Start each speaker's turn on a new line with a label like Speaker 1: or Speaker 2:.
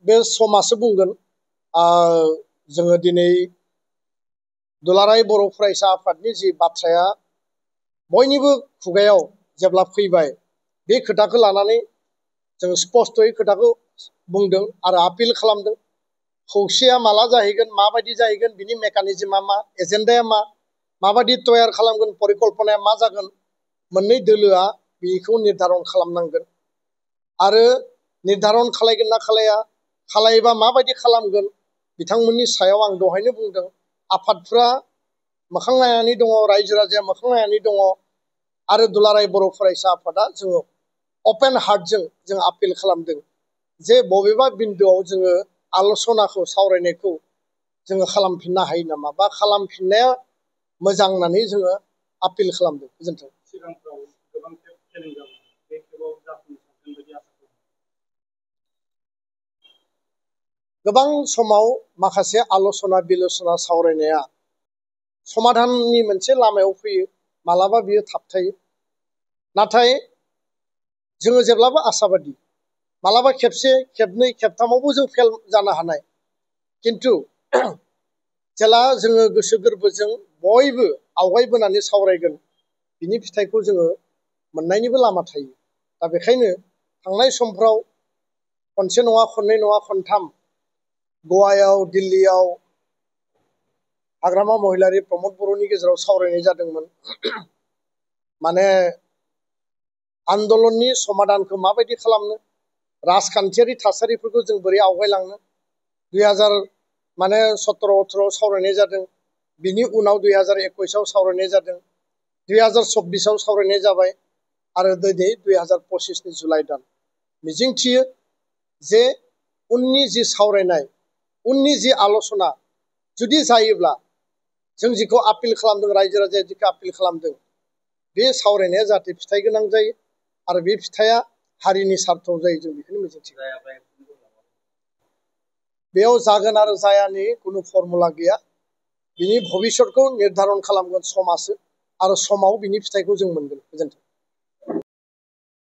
Speaker 1: बे समासो बुंगोन जोङो दिनै दुलाराय बर' फरायसा आफादनि जि बाथ्राया बयनिबो खुगायाव जेब्ला फैबाय बे खोथाखौ लानानै जों स्पष्टयै खोथाखौ बुंदों आरो आपिल खालामदों खौसेया माला जाहैगोन माबायदि जाहैगोन बिनि मेकानिजमा मा एजेन्डाया मा माबायदि तयार खालामगोन परिकल्पनाया मा जागोन मोननै दोलोआ बेखौ निर्धारन खालामनांगोन आरो निर्धारन खालायगोन ना खालाया खालायोबा माबायदि खालामगोन बिथांमोननि सायाव आं दहायनो बुंदों आफादफ्रा मोखां नायनानै दङ रायजो राजाया मोखां नायनानै दङ आरो दुलाराय बर' फरायसा आफादा जोङो अपेन हार्टजों जों आपिल खालामदों जे बबेबा बिन्दोआव जोङो आल'सनाखौ सावरायनायखौ जोङो खालामफिननो हायो नामा बा खालामफिननाया मोजां होननानै जोङो आपिल खालामदों गोजोन्थों गोबां समाव माखासे आल'सना बिल'सना सावरायनाया समाधाननि मोनसे लामायाव फैयो मालाबा बियो थाबथायो नाथाय जोङो जेब्लाबो आसाबादि मालाबा खेबसे खेबनै खेबथामावबो जों फेल जानो हानाय किन्तु जेला जोङो गोसो गोरबोजों बयबो आवगायबोनानै सावरायगोन बिनि फिथाइखौ जोङो मोननायनिबो लामा थायो दा बेखायनो थांनाय समफ्राव खनसे नङा खननै नङा खनथाम गवायाव दिल्लीयाव हाग्रामा महिलारि प्रमद बर'नि गेजेराव सावरायनाय जादोंमोन माने आन्दलननि समाधानखौ माबायदि खालामनो राजखान्थियारि थासारिफोरखौ जों बोरै आवगायलांनो 2017-18 सावरायनाय जादों बिनि उनाव 2021आव सावरायनाय जादों 2024आव सावरायनाय जाबाय आरो दिनै 2025नि जुलाइ दान मिजिंथियो जे उननि जि सावरायनाय उननि जि आल'सना जुदि जायोब्ला जों जिखौ आपिल खालामदों रायजो राजाया जिखौ आपिल खालामदों बे सावरायनाया जाहाथे फिथाइ गोनां जायो आरो बे फिथाइया हारिनि सार्थआव जायो जों बेखौनो मिजिंथियो बेयाव जागोन आरो जायानि खुनु फर्मुला गैया बिनि भबिष्यतखौ निर्धारन खालामगोन समाजो आरो समाव बिनि फिथाइखौ जों मोनगोन गोजोन्थों